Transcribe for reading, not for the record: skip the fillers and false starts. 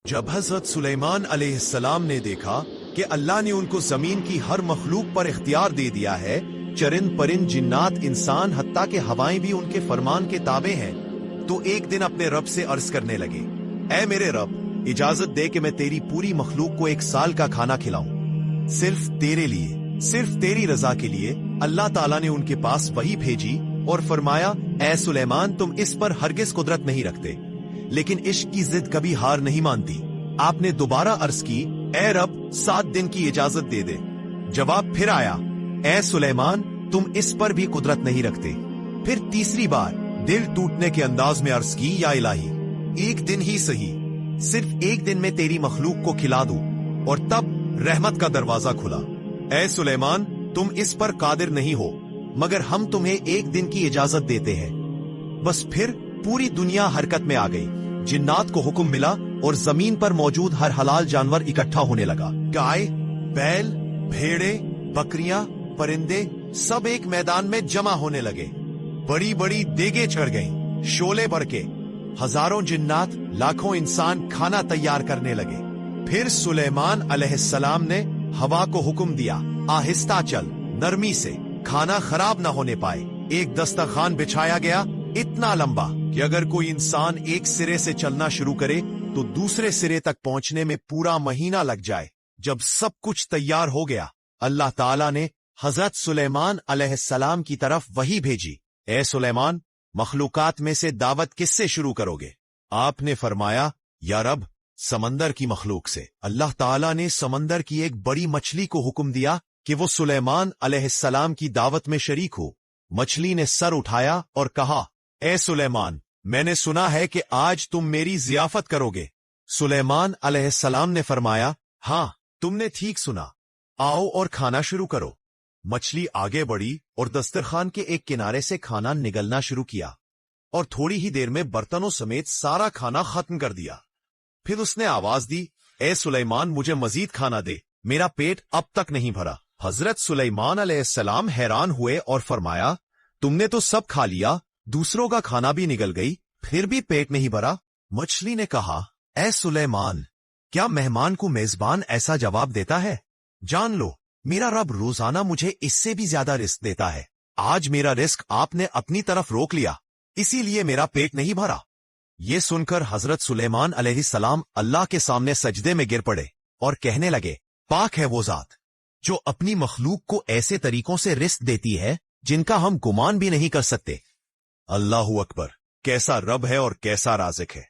جب حضرت سلیمان علیہ السلام نے دیکھا کہ اللہ نے ان کو زمین کی ہر مخلوق پر اختیار دے دیا ہے، چرند پرند جنات انسان حتیٰ کہ ہوائیں بھی ان کے فرمان کے تابع ہیں، تو ایک دن اپنے رب سے عرض کرنے لگے، اے میرے رب، اجازت دے کہ میں تیری پوری مخلوق کو 1 سال کا کھانا کھلاؤں، صرف تیرے لیے، صرف تیری رضا کے لیے۔ اللہ تعالیٰ نے ان کے پاس وحی بھیجی اور فرمایا، اے سلیمان، تم اس پر ہرگز قدرت نہیں رکھتے، لیکن عشق کی ضد کبھی ہار نہیں مانتی۔ آپ نے دوبارہ عرض کی، اے رب، 7 دن کی اجازت دے دے۔ جواب پھر آیا، اے سلیمان، تم اس پر بھی قدرت نہیں رکھتے۔ پھر تیسری بار دل ٹوٹنے کے انداز میں عرض کی، یا الہی، 1 دن ہی سہی، صرف 1 دن میں تیری مخلوق کو کھلا دوں۔ اور تب رحمت کا دروازہ کھلا، اے سلیمان، تم اس پر قادر نہیں ہو، مگر ہم تمہیں 1 دن کی اجازت دیتے ہیں۔ بس پھر پوری دنیا حرکت میں آ گئی، جنات کو حکم ملا اور زمین پر موجود ہر حلال جانور اکٹھا ہونے لگا۔ گائے، بیل، بھیڑے، بکریاں، پرندے سب ایک میدان میں جمع ہونے لگے۔ بڑی بڑی دیگیں چڑھ گئیں، شعلے بڑکے، ہزاروں جنات، لاکھوں انسان کھانا تیار کرنے لگے۔ پھر سلیمان علیہ السلام نے ہوا کو حکم دیا، آہستہ چل، نرمی سے، کھانا خراب نہ ہونے پائے۔ ایک دسترخوان بچھایا گیا، اتنا لمبا کہ اگر کوئی انسان ایک سرے سے چلنا شروع کرے تو دوسرے سرے تک پہنچنے میں پورا مہینہ لگ جائے۔ جب سب کچھ تیار ہو گیا، اللہ تعالیٰ نے حضرت سلیمان علیہ السلام کی طرف وحی بھیجی، اے سلیمان، مخلوقات میں سے دعوت کس سے شروع کرو گے؟ آپ نے فرمایا، یا رب، سمندر کی مخلوق سے۔ اللہ تعالیٰ نے سمندر کی ایک بڑی مچھلی کو حکم دیا کہ وہ سلیمان علیہ السلام کی دعوت میں شریک ہو۔ مچھلی نے سر اٹھایا اور کہا، اے سلیمان، میں نے سنا ہے کہ آج تم میری ضیافت کرو گے۔ سلیمان علیہ السلام نے فرمایا، ہاں، تم نے ٹھیک سنا، آؤ اور کھانا شروع کرو۔ مچھلی آگے بڑھی اور دسترخوان کے ایک کنارے سے کھانا نگلنا شروع کیا، اور تھوڑی ہی دیر میں برتنوں سمیت سارا کھانا ختم کر دیا۔ پھر اس نے آواز دی، اے سلیمان، مجھے مزید کھانا دے، میرا پیٹ اب تک نہیں بھرا۔ حضرت سلیمان علیہ السلام حیران ہوئے اور فرمایا، تم نے تو سب کھا لیا، دوسروں کا کھانا بھی نگل گئی، پھر بھی پیٹ نہیں بھرا؟ مچھلی نے کہا، اے سلیمان، کیا مہمان کو میزبان ایسا جواب دیتا ہے؟ جان لو، میرا رب روزانہ مجھے اس سے بھی زیادہ رزق دیتا ہے۔ آج میرا رزق آپ نے اپنی طرف روک لیا، اسی لیے میرا پیٹ نہیں بھرا۔ یہ سن کر حضرت سلیمان علیہ السلام اللہ کے سامنے سجدے میں گر پڑے اور کہنے لگے، پاک ہے وہ ذات جو اپنی مخلوق کو ایسے طریقوں سے رزق دیتی ہے جن کا ہم گمان بھی نہیں کر سکتے۔ اللہ اکبر، کیسا رب ہے اور کیسا رازق ہے۔